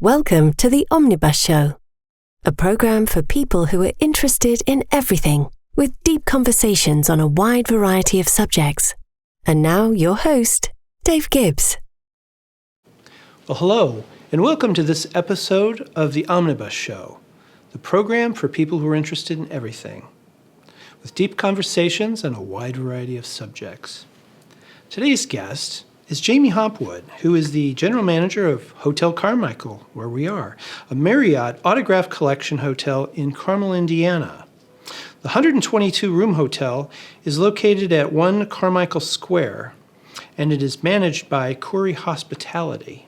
Welcome to the Omnibus Show, a program for people who are interested in everything, with deep conversations on a wide variety of subjects. And now your host, Dave Gibbs. Well, hello, and welcome to this episode of the Omnibus Show, the program for people who are interested in everything, with deep conversations on a wide variety of subjects. Today's guest is Jamie Hopwood, who is the General Manager of Hotel Carmichael, where we are, a Marriott Autograph Collection hotel in Carmel, Indiana. The 122-room hotel is located at One Carmichael Square, and it is managed by Coury Hospitality.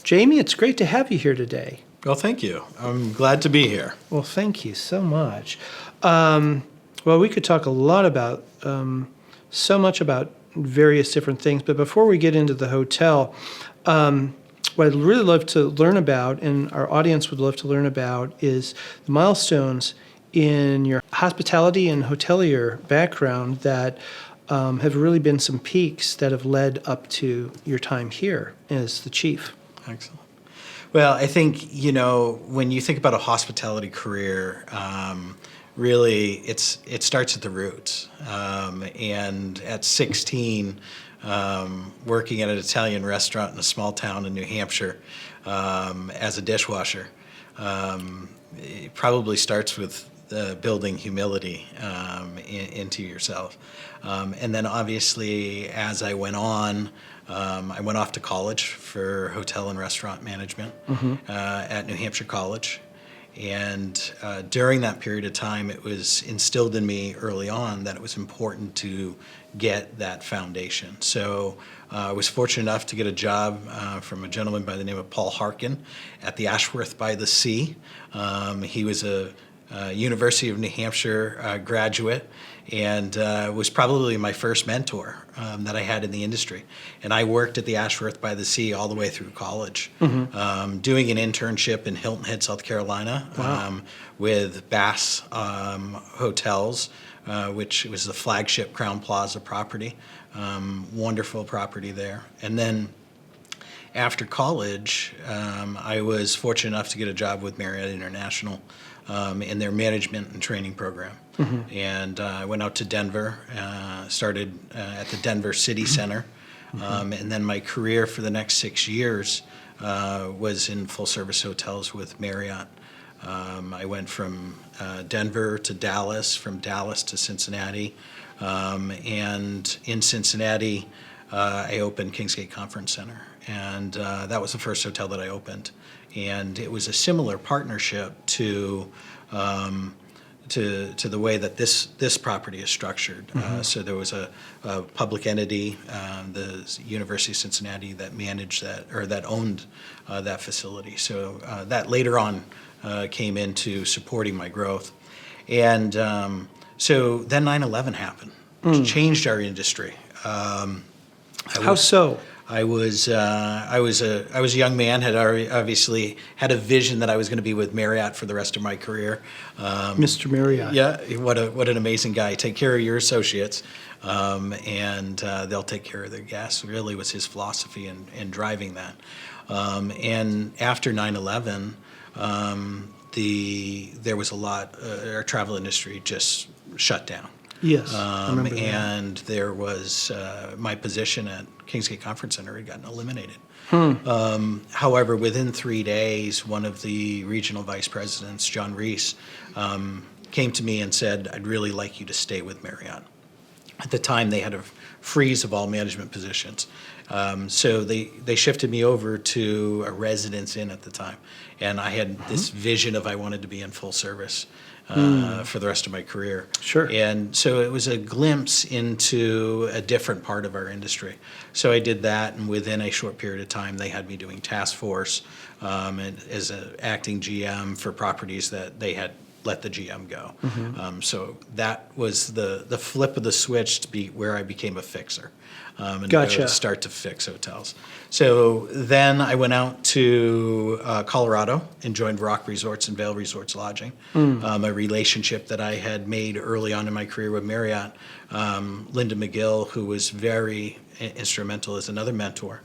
Jamie, it's great to have you here today. Well, thank you. I'm glad to be here. Well, thank you so much. Well, we could talk a lot about, so much about various different things, but before we get into the hotel, what I'd really love to learn about, and our audience would love to learn about, is the milestones in your hospitality and hotelier background that have really been some peaks that have led up to your time here as the chief. Excellent. Well, I think, when you think about a hospitality career, really it starts at the roots. And at 16, working at an Italian restaurant in a small town in New Hampshire as a dishwasher, it probably starts with building humility into yourself. And then obviously, as I went on, I went off to college for hotel and restaurant management at New Hampshire College. And during that period of time, it was instilled in me early on that it was important to get that foundation. So I was fortunate enough to get a job from a gentleman by the name of Paul Harkin at the Ashworth by the Sea. He was a University of New Hampshire graduate, and was probably my first mentor that I had in the industry. And I worked at the Ashworth by the Sea all the way through college, doing an internship in Hilton Head, South Carolina, with Bass Hotels, which was the flagship Crowne Plaza property. Wonderful property there. And then after college, I was fortunate enough to get a job with Marriott International in their management and training program. And I went out to Denver, started at the Denver City Center, and then my career for the next 6 years was in full-service hotels with Marriott. I went from Denver to Dallas, from Dallas to Cincinnati, and in Cincinnati, I opened Kingsgate Conference Center, and that was the first hotel that I opened. And it was a similar partnership to the way that this property is structured. So there was a public entity, the University of Cincinnati, that managed that, or that owned that facility. So that later on came into supporting my growth. And so then 9/11 happened, which changed our industry. How so? I was a young man, had already obviously had a vision that I was going to be with Marriott for the rest of my career. Mr. Marriott. Yeah, what an amazing guy. Take care of your associates, and they'll take care of their guests. Really was his philosophy in driving that. And after 9/11, there was a lot. Our travel industry just shut down. Yes, I remember that. And there was my position at Kingsgate Conference Center had gotten eliminated. However, within 3 days, one of the regional vice presidents, John Reese, came to me and said, "I'd really like you to stay with Marriott." At the time, they had a freeze of all management positions. So they shifted me over to a Residence Inn at the time. And I had this vision of I wanted to be in full service for the rest of my career. Sure. And so it was a glimpse into a different part of our industry. So I did that, and within a short period of time, they had me doing task force and as an acting GM for properties that they had let the GM go. So that was the flip of the switch to be where I became a fixer. And Gotcha. to start to fix hotels. So then I went out to Colorado and joined Rock Resorts and Vail Resorts Lodging, a relationship that I had made early on in my career with Marriott. Linda McGill, who was very instrumental as another mentor,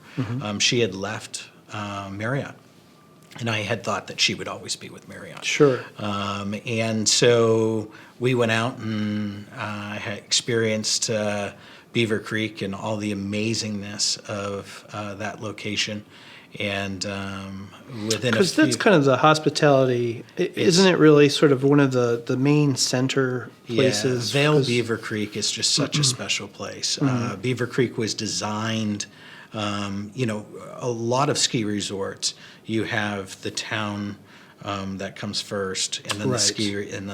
she had left Marriott And I had thought that she would always be with Marriott. Sure. And so we went out and had experienced Beaver Creek and all the amazingness of that location. And within because that's kind of the hospitality, isn't it? Really, sort of one of the main center places. Yeah, Vail Beaver Creek is just such a special place. Beaver Creek was designed. A lot of ski resorts. You have the town that comes first, and then the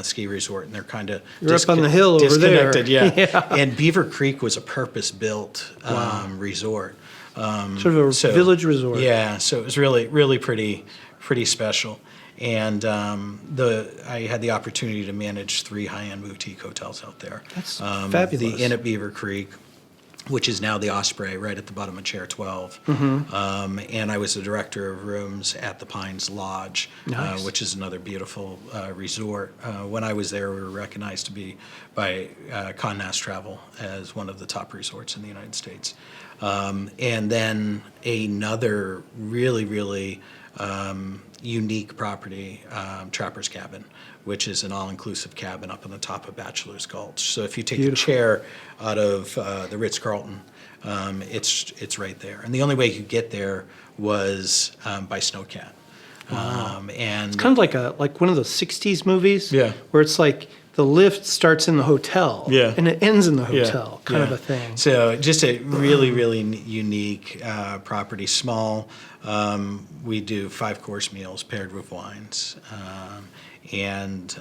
ski resort, and they're kind of up on the hill over there. Disconnected, yeah. And Beaver Creek was a purpose-built resort. Sort of a village resort. Yeah, so it was really, really pretty special. And I had the opportunity to manage 3 high-end boutique hotels out there. That's fabulous. The Inn at Beaver Creek, which is now the Osprey, right at the bottom of Chair 12. And I was the director of rooms at the Pines Lodge, Nice. which is another beautiful resort. When I was there, we were recognized by Condé Nast Travel as one of the top resorts in the United States. And then another really, really unique property, Trapper's Cabin, which is an all-inclusive cabin up on the top of Bachelor's Gulch. So if you take a chair out of the Ritz-Carlton, it's right there. And the only way you could get there was by snowcat. And It's kind of like one of those 60s movies Yeah. where it's like the lift starts in the hotel Yeah. and it ends in the hotel, kind of a thing. So just a really, really unique property. Small. We do 5-course meals paired with wines. And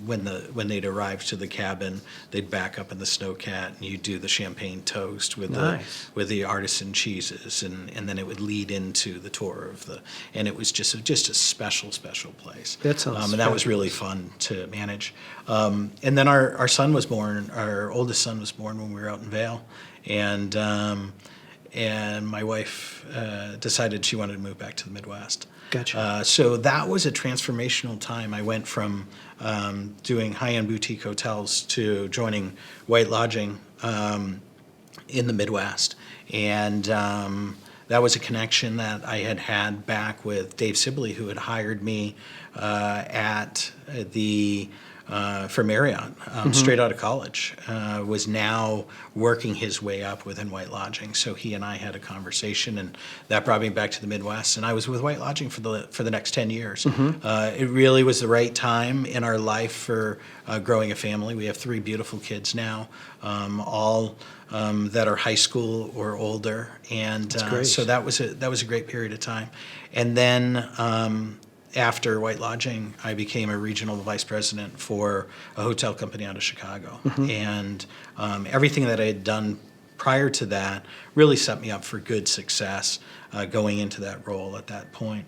when they'd arrive to the cabin, they'd back up in the snowcat, and you'd do the champagne toast with the artisan cheeses, and then it would lead into the tour of and it was just a special place. That sounds and that was really fun to manage. And then our son was born. Our oldest son was born when we were out in Vail, and my wife decided she wanted to move back to the Midwest. Gotcha. So that was a transformational time. I went from doing high-end boutique hotels to joining White Lodging in the Midwest. And that was a connection that I had back with Dave Sibley, who had hired me for Marriott, straight out of college, was now working his way up within White Lodging. So he and I had a conversation, and that brought me back to the Midwest. And I was with White Lodging for the next 10 years. It really was the right time in our life for growing a family. We have 3 beautiful kids now, all that are high school or older, and so that was a great period of time. And then after White Lodging, I became a regional vice president for a hotel company out of Chicago. And everything that I had done prior to that really set me up for good success going into that role at that point.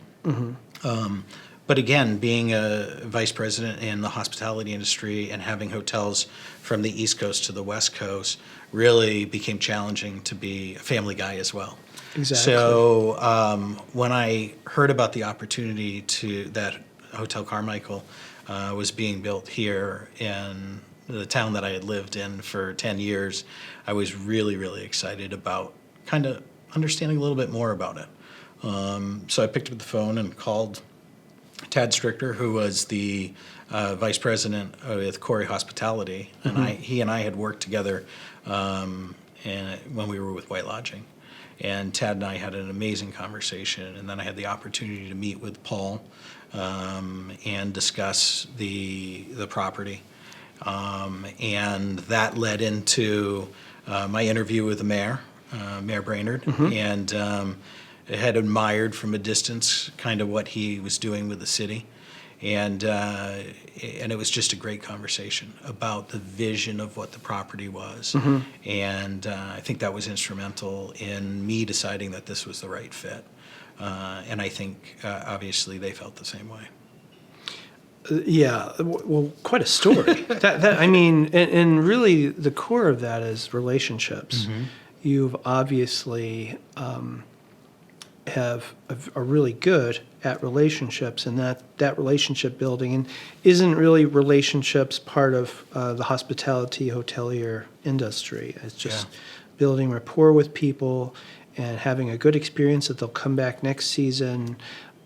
But again, being a vice president in the hospitality industry and having hotels from the East Coast to the West Coast really became challenging to be a family guy as well. Exactly. So when I heard about the opportunity that Hotel Carmichael was being built here in the town that I had lived in for 10 years, I was really, really excited about kind of understanding a little bit more about it. So I picked up the phone and called Tad Strichter, who was the vice president with Coury Hospitality, and he and I had worked together when we were with White Lodging. And Tad and I had an amazing conversation, and then I had the opportunity to meet with Paul and discuss the property. And that led into my interview with the mayor, Mayor Brainerd, and had admired from a distance kind of what he was doing with the city. And it was just a great conversation about the vision of what the property was. And I think that was instrumental in me deciding that this was the right fit. And I think, obviously, they felt the same way. Yeah, well, quite a story. I mean, and really the core of that is relationships. You've obviously are really good at relationships, and that relationship building, and isn't really relationships part of the hospitality hotelier industry. It's just building rapport with people and having a good experience that they'll come back next season.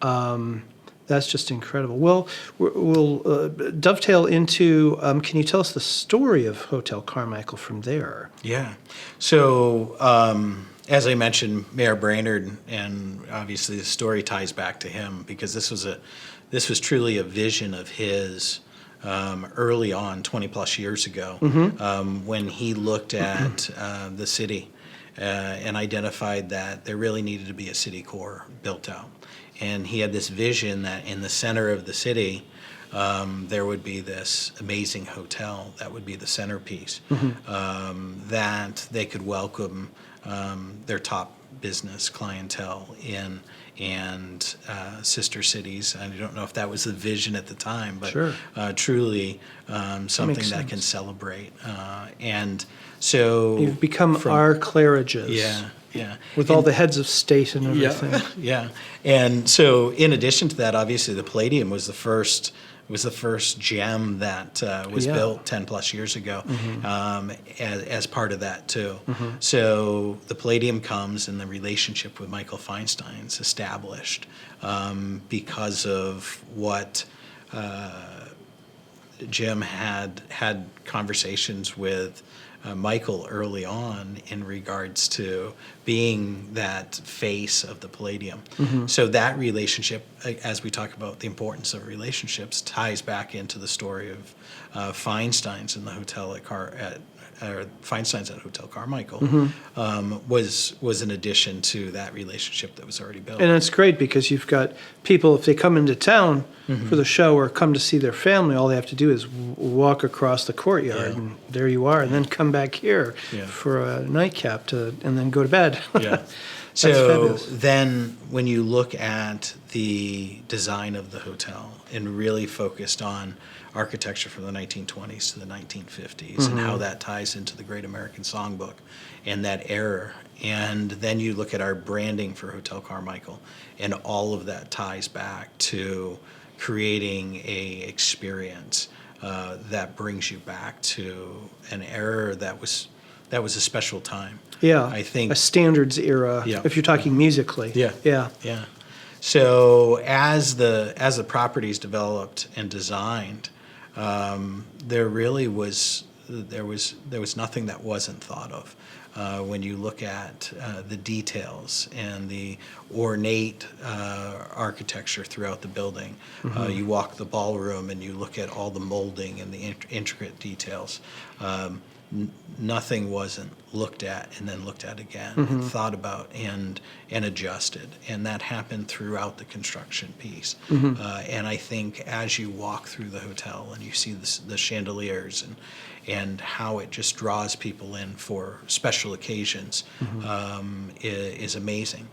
That's just incredible. Well, we'll dovetail into, can you tell us the story of Hotel Carmichael from there? Yeah. So, as I mentioned, Mayor Brainerd, and obviously the story ties back to him because this was truly a vision of his early on, 20 plus years ago, when he looked at the city and identified that there really needed to be a city core built out. And he had this vision that in the center of the city, there would be this amazing hotel that would be the centerpiece, that they could welcome their top business clientele in, and sister cities. I don't know if that was the vision at the time, but Sure. Truly something that can celebrate. And so You've become our Claridges. yeah. Yeah. With all the heads of state and everything. Yeah. And so in addition to that, obviously the Palladium was the first gem that was built 10 plus years ago, as part of that too. So the Palladium comes and the relationship with Michael Feinstein's established because of what Jim had conversations with Michael early on in regards to being that face of the Palladium. So that relationship, as we talk about the importance of relationships, ties back into the story of Feinstein's in the hotel Feinstein's at Hotel Carmichael, was an addition to that relationship that was already built. And it's great because you've got people, if they come into town for the show or come to see their family, all they have to do is walk across the courtyard, and there you are, and then come back here for a nightcap and then go to bed. Yeah. So then when you look at the design of the hotel and really focused on architecture from the 1920s to the 1950s and how that ties into the Great American Songbook and that era. And then you look at our branding for Hotel Carmichael, and all of that ties back to creating a experience that brings you back to an era that was a special time. Yeah, I think a standards era, if you're talking musically. Yeah. So as the properties developed and designed, there was nothing that wasn't thought of. When you look at the details and the ornate architecture throughout the building, you walk the ballroom and you look at all the molding and the intricate details. Nothing wasn't looked at and then looked at again, and thought about and adjusted, and that happened throughout the construction piece. And I think as you walk through the hotel and you see the chandeliers and how it just draws people in for special occasions, is amazing.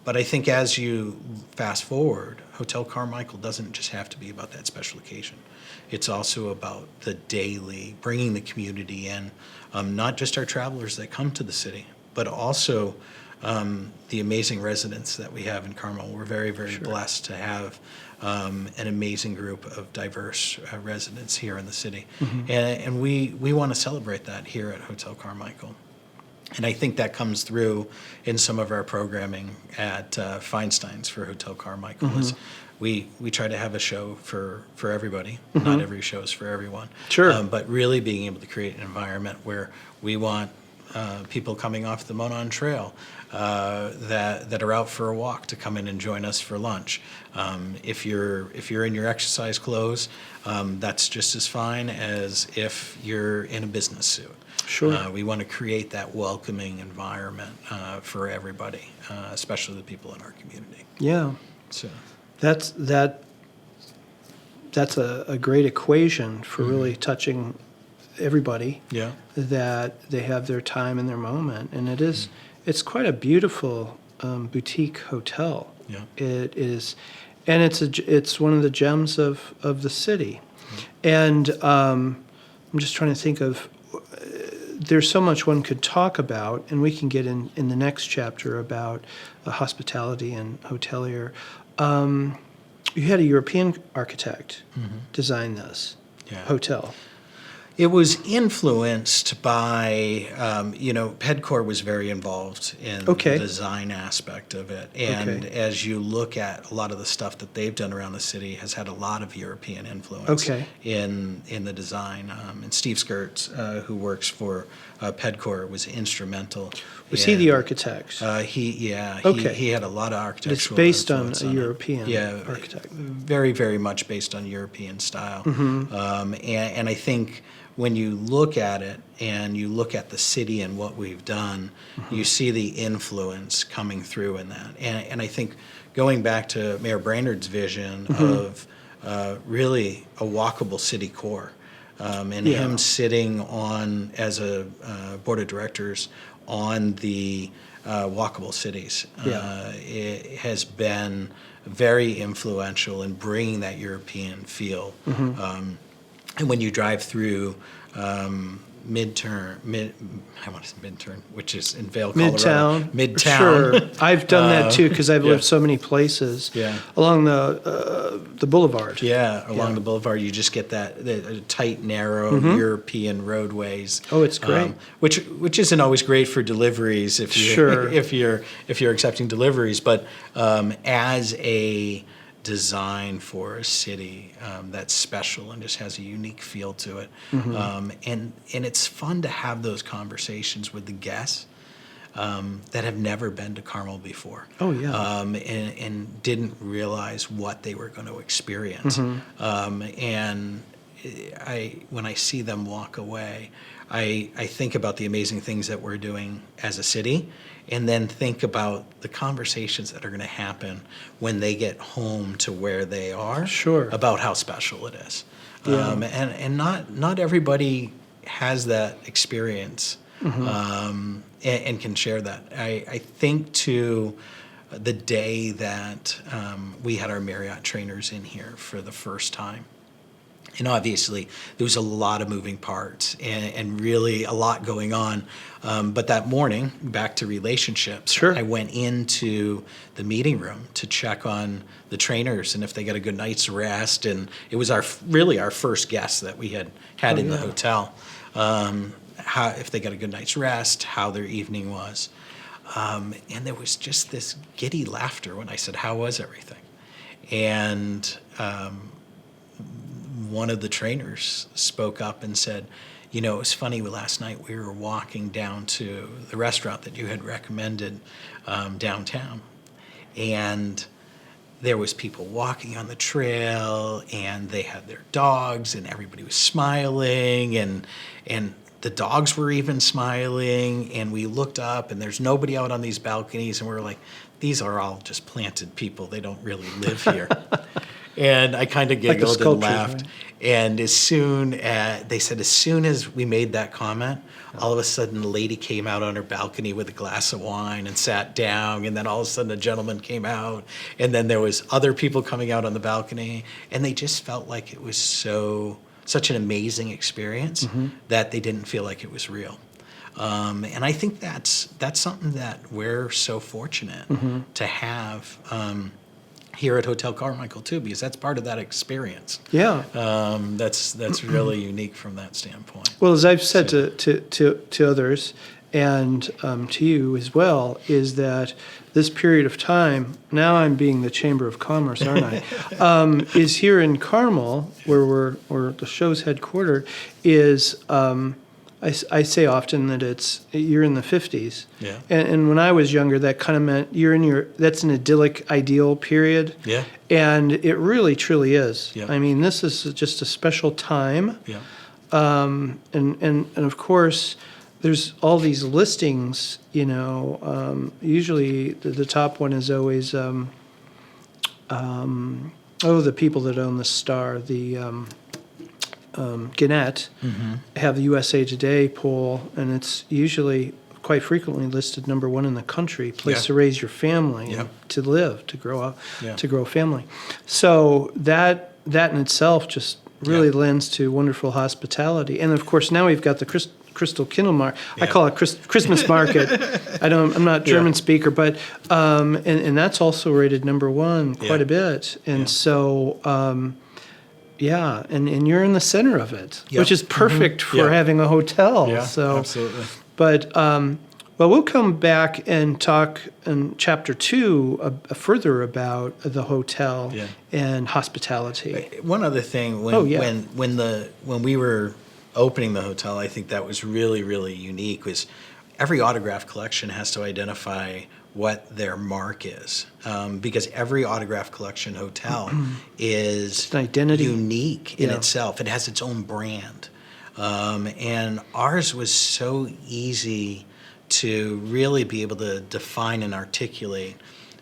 But I think as you fast forward, Hotel Carmichael doesn't just have to be about that special occasion. It's also about the daily, bringing the community in, not just our travelers that come to the city, but also the amazing residents that we have in Carmel. We're very, very blessed to have an amazing group of diverse residents here in the city. And we want to celebrate that here at Hotel Carmichael. And I think that comes through in some of our programming at Feinstein's for Hotel Carmichael. We try to have a show for everybody. Not every show is for everyone. But really being able to create an environment where we want people coming off the Monon Trail that are out for a walk to come in and join us for lunch. If you're in your exercise clothes, that's just as fine as if you're in a business suit. We want to create that welcoming environment for everybody, especially the people in our community. Yeah. So that's a great equation for really touching everybody. That they have their time and their moment, and it's quite a beautiful boutique hotel. It is, and it's one of the gems of the city. And I'm just trying to think of. There's so much one could talk about, and we can get in the next chapter about hospitality and hotelier. You had a European architect design this hotel. It was influenced by, Pedcor was very involved in the design aspect of it. And as you look at a lot of the stuff that they've done around the city has had a lot of European influence in the design. And Steve Skirtz, who works for Pedcor, was instrumental. Was he the architect? He had a lot of architectural It's based on influence a European architect. Very, very much based on European style. Mm-hmm. And I think when you look at it and you look at the city and what we've done, you see the influence coming through in that. And I think going back to Mayor Brainerd's vision of really a walkable city core, and him sitting on as a board of directors on the walkable cities, it has been very influential in bringing that European feel. And when you drive through Midtown, which is in Vail, Colorado. Midtown. Sure. I've done that too because I've lived so many places along the boulevard. Along the boulevard, you just get the tight, narrow European roadways. Oh, it's great. Which isn't always great for deliveries if you if you're accepting deliveries, but as a design for a city that's special and just has a unique feel to it. And it's fun to have those conversations with the guests that have never been to Carmel before. And didn't realize what they were going to experience. And when I see them walk away, I think about the amazing things that we're doing as a city, and then think about the conversations that are going to happen when they get home to where they are about how special it is. And not everybody has that experience and can share that. I think to the day that we had our Marriott trainers in here for the first time, and obviously, there was a lot of moving parts and really a lot going on. But that morning, back to relationships, I went into the meeting room to check on the trainers and if they got a good night's rest. And it was our first guest that we had in the hotel. If they got a good night's rest, how their evening was. And there was just this giddy laughter when I said, "How was everything?" And one of the trainers spoke up and said, "It was funny, last night we were walking down to the restaurant that you had recommended downtown, and there was people walking on the trail, and they had their dogs, and everybody was smiling, and the dogs were even smiling, and we looked up, and there's nobody out on these balconies, and we were like, these are all just planted people. They don't really live here." And I kind of giggled and laughed. Right? And as soon as we made that comment, all of a sudden a lady came out on her balcony with a glass of wine and sat down. And then all of a sudden a gentleman came out. And then there was other people coming out on the balcony. And they just felt like it was such an amazing experience that they didn't feel like it was real. And I think that's something that we're so fortunate to have here at Hotel Carmichael too, because that's part of that experience. That's really unique from that standpoint. Well, as I've said to others and to you as well, is that this period of time, now I'm being the Chamber of Commerce, aren't I? Is here in Carmel, where the show's headquartered, is I say often that you're in the 50s. Yeah. And when I was younger, that kind of meant that's an idyllic, ideal period. Yeah. And it really, truly is. Yeah. I mean, this is just a special time. Yeah. And of course, there's all these listings, usually the top one is always, the people that own the Star, Gannett, have the USA Today poll, and it's usually quite frequently listed number one in the country, place to raise your family, and to live, to grow up, to grow a family. So that in itself just really lends to wonderful hospitality. And of course, now we've got the Crystal Kindle Market. I call it Christmas Market. I'm not German speaker, but and that's also rated number one quite a bit. And so Yeah, and you're in the center of it, Yep. which is perfect for Yeah. having a hotel. Yeah, So, absolutely. But, well, we'll come back and talk in Chapter 2 further about the hotel Yeah. and hospitality. One other thing, when we were opening the hotel, I think that was really, really unique, was every autograph collection has to identify what their mark is, because every autograph collection hotel is an identity. unique in Yeah. itself. It has its own brand. And ours was so easy to really be able to define and articulate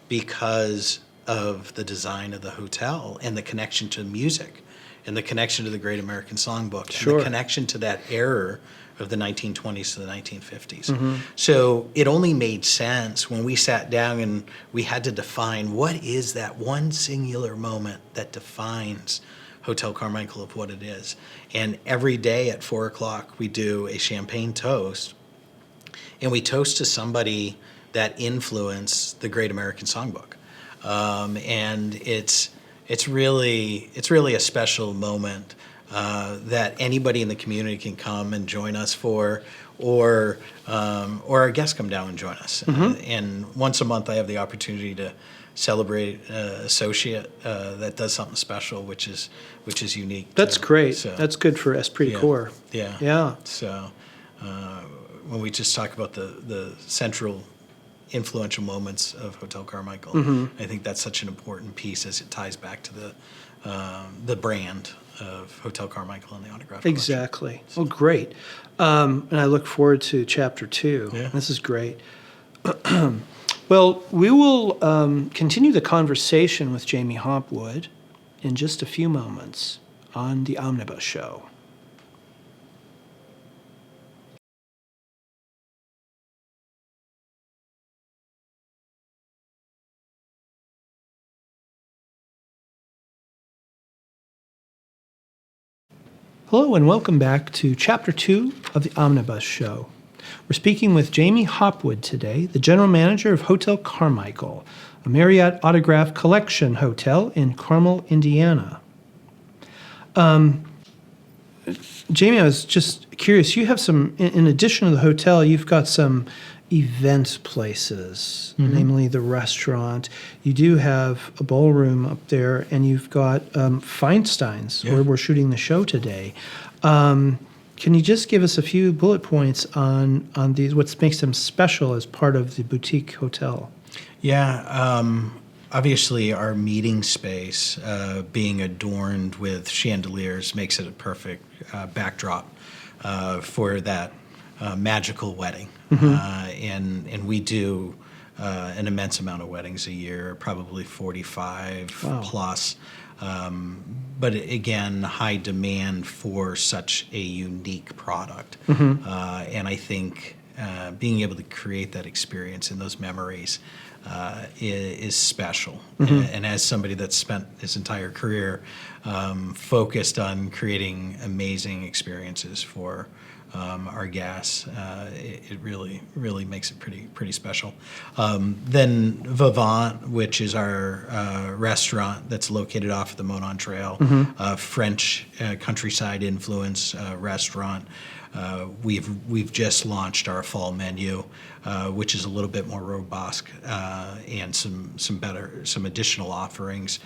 because of the design of the hotel and the connection to music and the connection to the Great American Songbook Sure. and the connection to that era of the 1920s to the 1950s. So it only made sense when we sat down and we had to define what is that one singular moment that defines Hotel Carmichael of what it is. And every day at 4 o'clock, we do a champagne toast, and we toast to somebody that influenced the Great American Songbook. And it's really a special moment that anybody in the community can come and join us for, or our guests come down and join us. And once a month, I have the opportunity to celebrate an associate that does something special, which is unique. That's great. So, That's good for esprit de corps. yeah. Yeah. So when we just talk about the central influential moments of Hotel Carmichael, I think that's such an important piece as it ties back to the brand of Hotel Carmichael and the autograph collection. Exactly. Well, great. And I look forward to Chapter 2. Yeah. This is great. Well, we will continue the conversation with Jamie Hopwood in just a few moments on the Omnibus Show. Hello and welcome back to Chapter 2 of the Omnibus Show. We're speaking with Jamie Hopwood today, the General Manager of Hotel Carmichael, a Marriott Autograph Collection hotel in Carmel, Indiana. Jamie, I was just curious, you have some, in addition to the hotel, you've got some event places, namely the restaurant. You do have a ballroom up there, and you've got Feinstein's, where we're shooting the show today. Can you just give us a few bullet points on these, what makes them special as part of the boutique hotel? Yeah, obviously our meeting space being adorned with chandeliers makes it a perfect backdrop for that magical wedding. And we do an immense amount of weddings a year, probably 45 plus. But again, high demand for such a unique product. And I think being able to create that experience and those memories is special. And as somebody that's spent his entire career focused on creating amazing experiences for our guests, it really makes it pretty special. Then Vivant, which is our restaurant that's located off of the Monon Trail, French countryside influence restaurant. We've just launched our fall menu, which is a little bit more robust and some additional offerings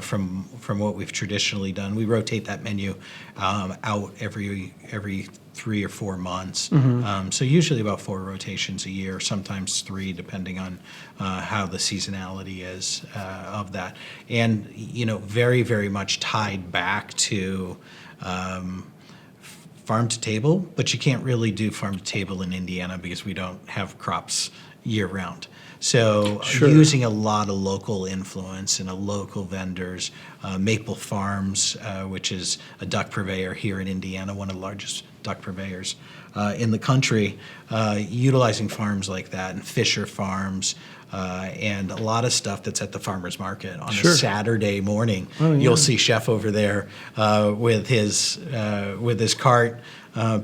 from what we've traditionally done. We rotate that menu out every 3 or 4 months. So usually about 4 rotations a year, sometimes 3, depending on how the seasonality is of that. And very, very much tied back to farm to table, but you can't really do farm to table in Indiana because we don't have crops year round. So using a lot of local influence and local vendors, Maple Farms, which is a duck purveyor here in Indiana, one of the largest duck purveyors in the country, utilizing farms like that, and Fisher Farms, and a lot of stuff that's at the farmer's market on a Saturday morning. You'll see Chef over there with his cart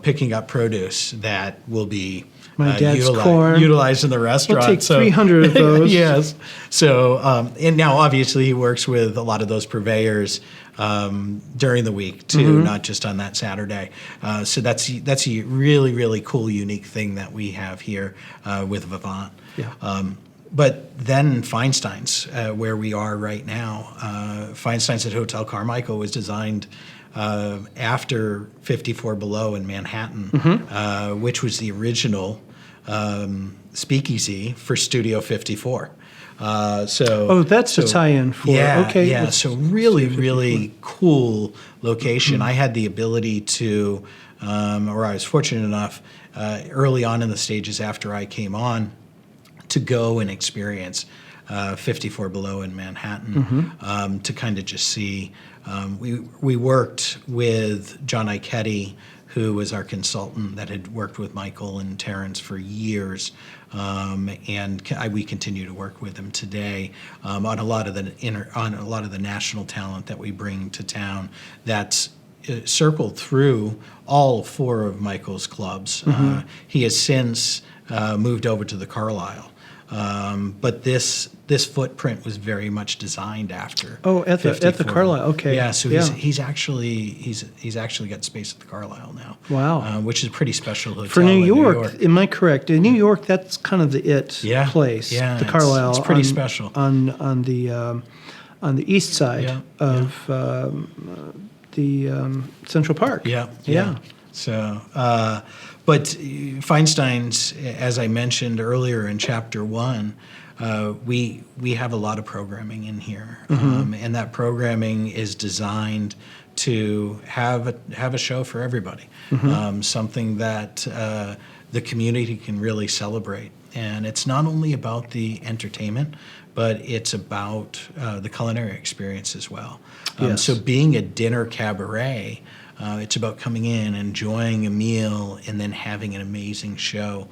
picking up produce that will be My dad's corn. utilized in the restaurant. We'll take 300 of those. Yes. So, and now obviously he works with a lot of those purveyors during the week too, not just on that Saturday. So that's a really, really cool, unique thing that we have here with Vivant. Yeah. But then Feinstein's, where we are right now, Feinstein's at Hotel Carmichael was designed after 54 Below in Manhattan, which was the original speakeasy for Studio 54. That's the tie-in for okay. Yeah. So really cool location. I had the ability to, or I was fortunate enough, early on in the stages after I came on, to go and experience 54 Below in Manhattan, to kind of just see. We worked with John Iketty, who was our consultant that had worked with Michael and Terrence for years, and we continue to work with him today on a lot of the national talent that we bring to town. That's circled through all 4 of Michael's clubs. He has since moved over to the Carlisle. But this footprint was very much designed after. Oh, at the Carlisle. Okay. Yeah. So he's actually got space at the Carlisle now. Wow. Which is a pretty special hotel for New York. Am I correct? In New York, that's kind of the place. Yeah. The Carlisle. It's pretty special on the east side of the Central Park. Yeah. So. But Feinstein's, as I mentioned earlier in Chapter 1, we have a lot of programming in here, and that programming is designed to have a show for everybody, something that the community can really celebrate. And it's not only about the entertainment, but it's about the culinary experience as well. Yes. So being a dinner cabaret, it's about coming in, enjoying a meal, and then having an amazing show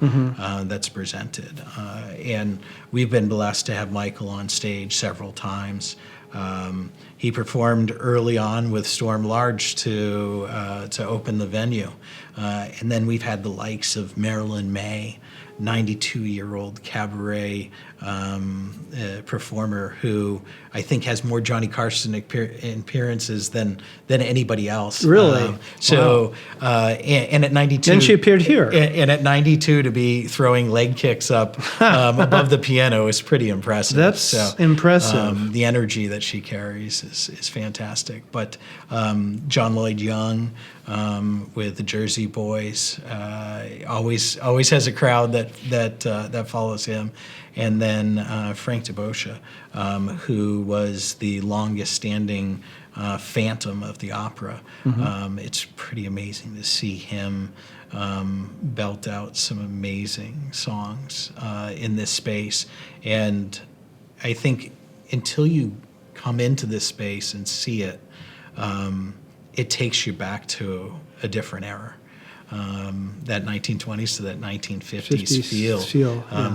that's presented. And we've been blessed to have Michael on stage several times. He performed early on with Storm Large to open the venue. And then we've had the likes of Marilyn May, 92-year-old cabaret performer who I think has more Johnny Carson appearances than anybody else. Really? And at 92... Then she appeared here. And at 92 to be throwing leg kicks up above the piano is pretty impressive. That's impressive. The energy that she carries is fantastic. But John Lloyd Young with the Jersey Boys always has a crowd that follows him. And then Frank DeBoscia, who was the longest-standing Phantom of the Opera. It's pretty amazing to see him belt out some amazing songs in this space. And I think until you come into this space and see it, it takes you back to a different era. That 1920s to that 1950s feel.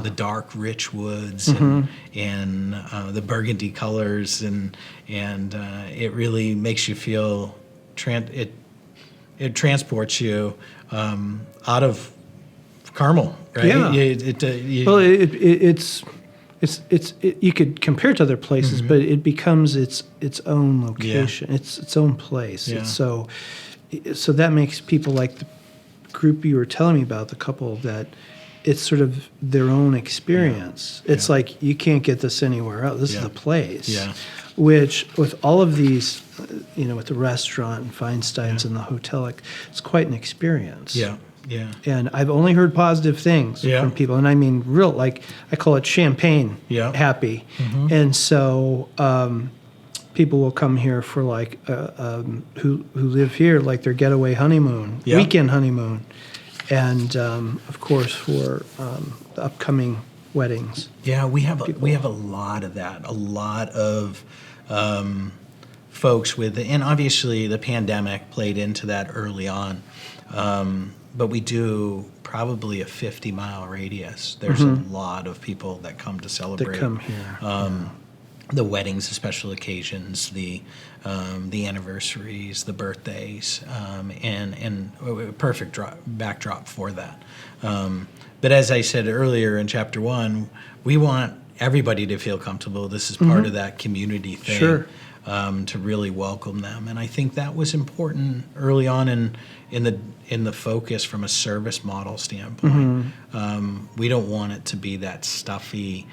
The dark, rich woods and the burgundy colors, and it really makes you feel it transports you out of Carmel, right? Yeah. It's you could compare it to other places, but it becomes its own location. Yeah. It's its own place. Yeah. So that makes people like the group you were telling me about, the couple, that it's sort of their own experience. Yeah. It's like you can't get this anywhere else. This is the place. Yeah. Which with all of these, with the restaurant and Feinstein's and the hotel, it's quite an experience. Yeah. Yeah. And I've only heard positive things from people, and I mean real, I call it champagne happy. And so people will come here for who live here, like their getaway honeymoon, weekend honeymoon, and of course for the upcoming weddings. Yeah, we have a lot of that. A lot of folks and obviously the pandemic played into that early on. But we do probably a 50-mile radius. There's a lot of people that come to celebrate. That come here. the weddings, the special occasions, the anniversaries, the birthdays, and a perfect backdrop for that. But as I said earlier in Chapter 1, we want everybody to feel comfortable. This is part of that community thing. Sure. To really welcome them, and I think that was important early on in the focus from a service model standpoint. We don't want it to be that stuffy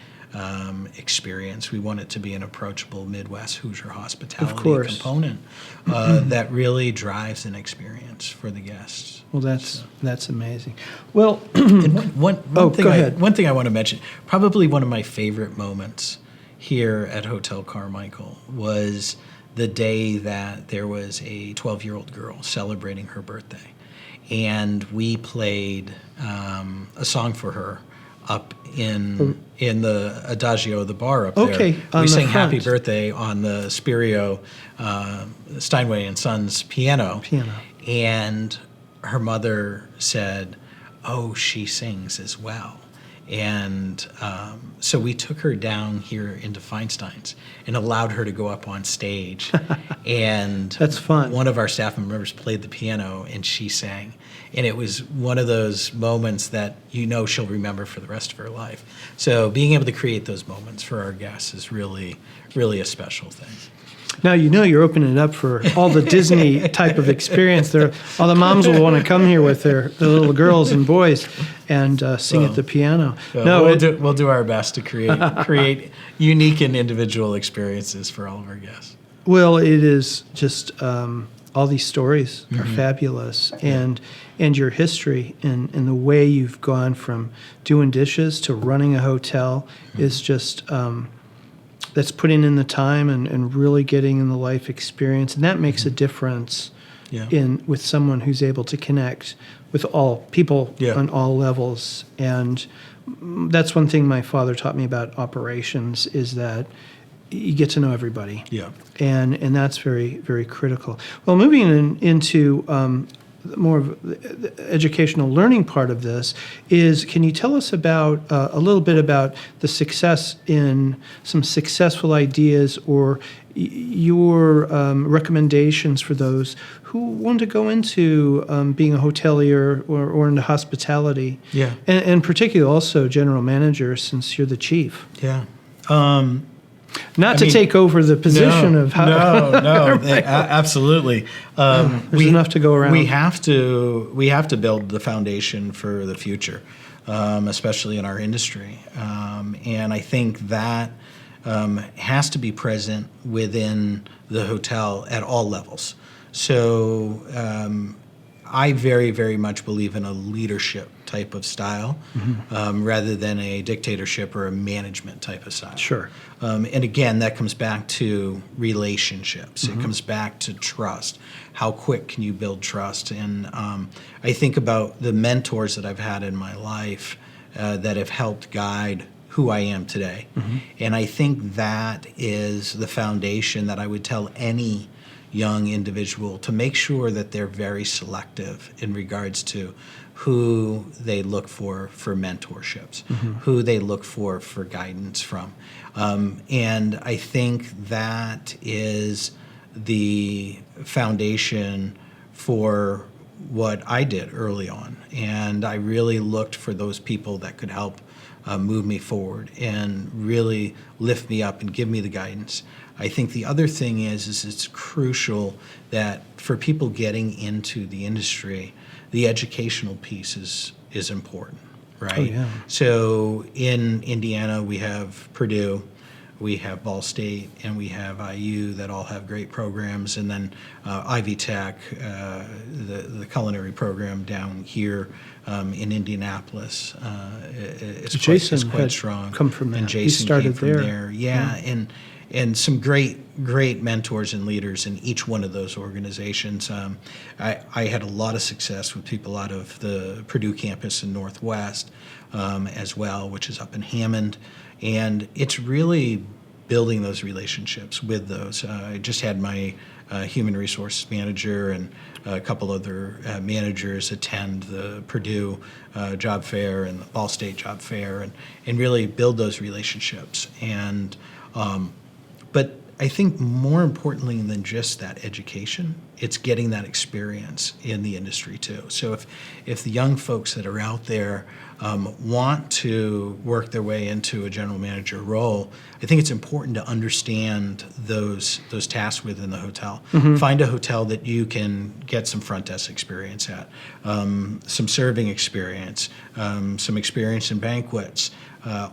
experience. We want it to be an approachable Midwest Hoosier hospitality component that really drives an experience for the guests. Well, that's amazing. Well, and one thing go ahead. One thing I want to mention, probably one of my favorite moments here at Hotel Carmichael was the day that there was a 12-year-old girl celebrating her birthday. And we played a song for her up in the Adagio, the bar up there. We sang Happy Birthday on the Spirio Steinway and Sons piano. And her mother said, "Oh, she sings as well." And so we took her down here into Feinstein's and allowed her to go up on stage. And that's fun. One of our staff members played the piano and she sang. And it was one of those moments that she'll remember for the rest of her life. So being able to create those moments for our guests is really, really a special thing. Now you're opening it up for all the Disney type of experience. All the moms will want to come here with their little girls and boys and sing at the piano. We'll do our best to create unique and individual experiences for all of our guests. Well, it is just all these stories are fabulous, and your history and the way you've gone from doing dishes to running a hotel is just. That's putting in the time and really getting in the life experience, and that makes a difference with someone who's able to connect with all people on all levels. And that's one thing my father taught me about operations is that you get to know everybody. And that's very, very critical. Well, moving into more of the educational learning part of this is, can you tell us about a little bit about the success in some successful ideas or your recommendations for those who want to go into being a hotelier or into hospitality? And particularly also general manager, since you're the chief. Not to take over the position of how. No, absolutely. There's enough to go around. We have to build the foundation for the future, especially in our industry, and I think that has to be present within the hotel at all levels. So I very, very much believe in a leadership type of style rather than a dictatorship or a management type of style. Sure. And again, that comes back to relationships. It comes back to trust. How quick can you build trust? And I think about the mentors that I've had in my life that have helped guide who I am today. And I think that is the foundation that I would tell any young individual to make sure that they're very selective in regards to who they look for mentorships, who they look for guidance from. And I think that is the foundation for what I did early on. And I really looked for those people that could help move me forward and really lift me up and give me the guidance. I think the other thing is it's crucial that for people getting into the industry, the educational piece is important, right? Oh, yeah. So in Indiana, we have Purdue, we have Ball State, and we have IU that all have great programs, and then Ivy Tech, the culinary program down here in Indianapolis is quite strong. Come from there. And Jason he started came from there. Yeah. And some great mentors and leaders in each one of those organizations. I had a lot of success with people out of the Purdue campus in Northwest as well, which is up in Hammond. And it's really building those relationships with those. I just had my human resources manager and a couple other managers attend the Purdue job fair and the Ball State job fair and really build those relationships. And But I think more importantly than just that education, it's getting that experience in the industry too. So if the young folks that are out there want to work their way into a general manager role, I think it's important to understand those tasks within the hotel. Find a hotel that you can get some front desk experience at, some serving experience, some experience in banquets.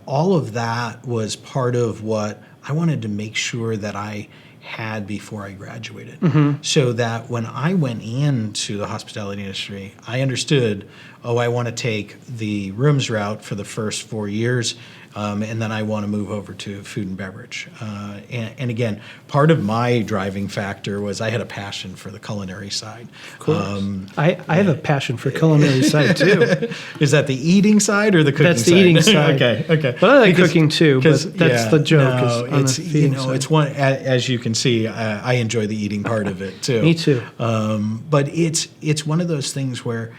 All of that was part of what I wanted to make sure that I had before I graduated, so that when I went into the hospitality industry, I understood, I want to take the rooms route for the first 4 years, and then I want to move over to food and beverage. And again, part of my driving factor was I had a passion for the culinary side. Of course. I have a passion for culinary side too. Is that the eating side or the cooking side? That's the eating side. Okay. But I like cooking too, but that's the joke. No, it's one, as you can see, I enjoy the eating part of it too. Me too. But it's one of those things where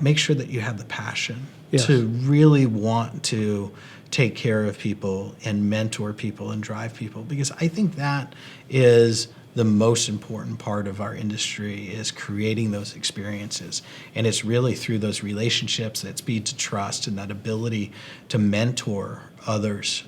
make sure that you have the passion Yes. to really want to take care of people and mentor people and drive people, because I think that is the most important part of our industry, is creating those experiences. And it's really through those relationships, that speed to trust, and that ability to mentor others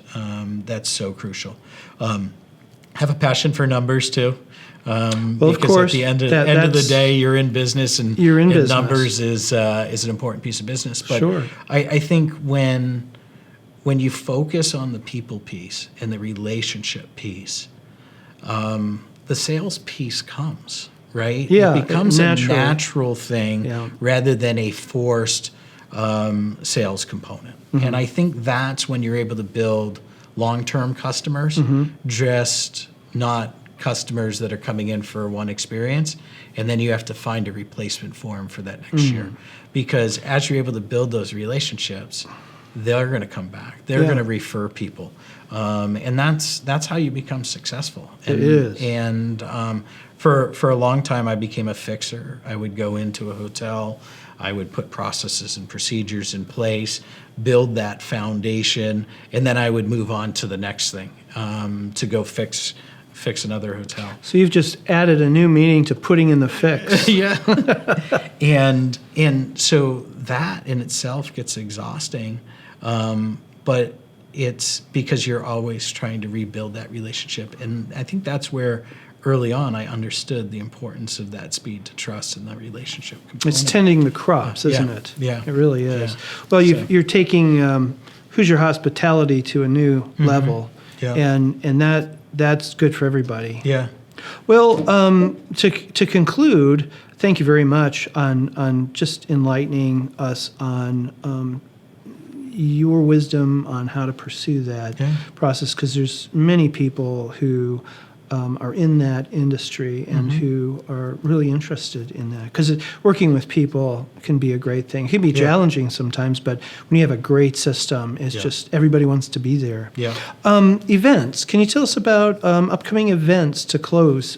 that's so crucial. Have a passion for numbers too. Of course, at the end of the day, you're in business, and numbers is an important piece of business. But sure. I think when you focus on the people piece and the relationship piece, the sales piece comes, right? Yeah, it becomes natural. a natural thing rather than a forced sales component. And I think that's when you're able to build long-term customers, just not customers that are coming in for one experience, and then you have to find a replacement for them for that next year. Because as you're able to build those relationships, they're going to come back. They're going to refer people, and that's how you become successful. And, it is. And for a long time, I became a fixer. I would go into a hotel, I would put processes and procedures in place, build that foundation, and then I would move on to the next thing, to go fix another hotel. So you've just added a new meaning to putting in the fix. Yeah. and so that in itself gets exhausting, but it's because you're always trying to rebuild that relationship. And I think that's where early on I understood the importance of that speed to trust and that relationship component. It's tending the crops, isn't it? Yeah. It really is. Yeah. Well, you're taking Hoosier hospitality to a new level, and that's good for everybody. Yeah. Well, to conclude, thank you very much on just enlightening us on your wisdom on how to pursue that process, because there's many people who are in that industry and who are really interested in that. Because working with people can be a great thing. It can be challenging sometimes, but when you have a great system, it's just everybody wants to be there. Yeah. Events. Can you tell us about upcoming events to close?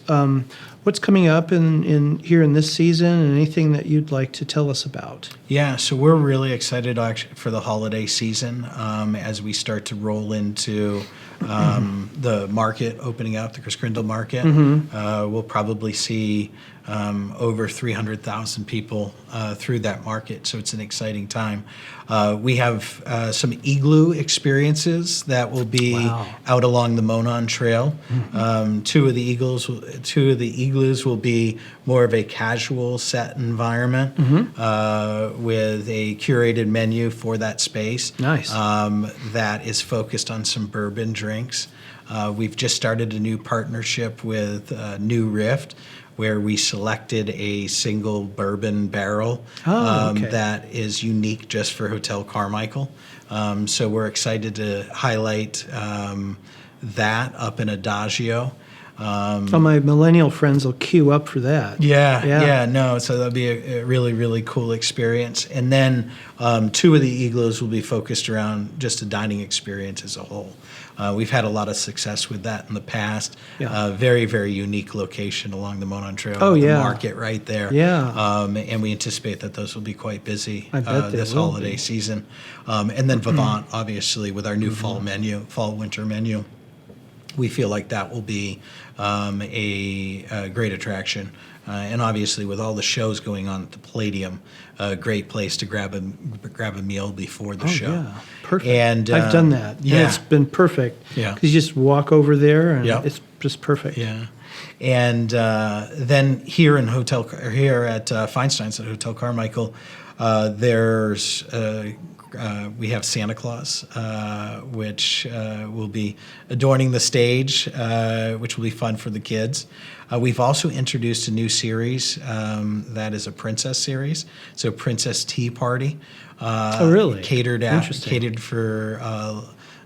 What's coming up in here in this season, and anything that you'd like to tell us about? Yeah, so we're really excited actually for the holiday season as we start to roll into the market opening up, the Chris Grindle Market. We'll probably see over 300,000 people through that market, so it's an exciting time. We have some igloo experiences that will be out along the Monon Trail. Two of the igloos will be more of a casual set environment with a curated menu for that space. Nice. That is focused on some bourbon drinks. We've just started a new partnership with New Rift, where we selected a single bourbon barrel that is unique just for Hotel Carmichael. So we're excited to highlight that up in Adagio. My millennial friends will queue up for that. So that'll be a really, really cool experience. And then two of the igloos will be focused around just a dining experience as a whole. We've had a lot of success with that in the past. Very, very unique location along the Monon Trail. The market right there. And we anticipate that those will be quite busy this holiday season. And then Vivant, obviously, with our new fall winter menu. we feel like that will be a great attraction. And obviously, with all the shows going on at the Palladium, a great place to grab a meal before the show. Yeah, perfect. And I've done that. Yeah, And it's been perfect. Yeah. Because you just walk over there, and Yeah. it's just perfect. Yeah. And then here at Feinstein's at Hotel Carmichael, we have Santa Claus, which will be adorning the stage, which will be fun for the kids. We've also introduced a new series that is a princess series, so Princess Tea Party. Oh, really? Catered for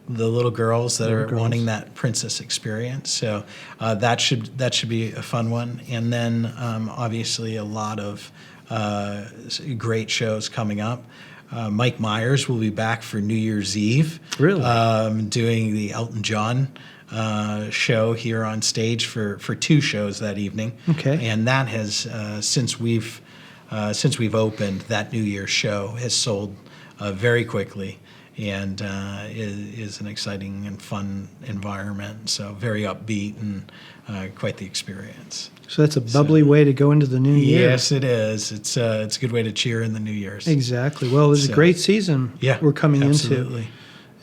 the little girls that are wanting that princess experience. So that should be a fun one. And then obviously a lot of great shows coming up. Mike Myers will be back for New Year's Eve. Really? Doing the Elton John show here on stage for 2 shows that evening. Okay. And that has since we've opened, that New Year's show has sold very quickly, and is an exciting and fun environment. So very upbeat and quite the experience. So that's a bubbly way to go into the new year. Yes, it is. It's a good way to cheer in the New Year's. Exactly. Well, it's a great season we're coming absolutely. into.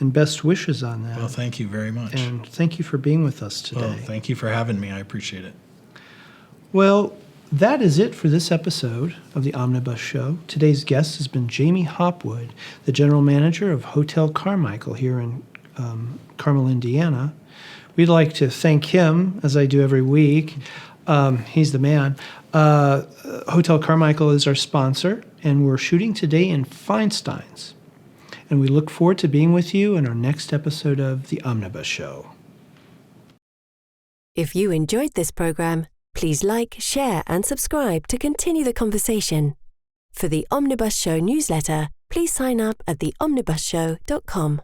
And best wishes on that. Well, thank you very much. And thank you for being with us today. Well, thank you for having me. I appreciate it. Well, that is it for this episode of the Omnibus Show. Today's guest has been Jamie Hopwood, the general manager of Hotel Carmichael here in Carmel, Indiana. We'd like to thank him, as I do every week. He's the man. Hotel Carmichael is our sponsor, and we're shooting today in Feinstein's. And we look forward to being with you in our next episode of the Omnibus Show. If you enjoyed this program, please like, share, and subscribe to continue the conversation. For the Omnibus Show newsletter, please sign up at theomnibusshow.com.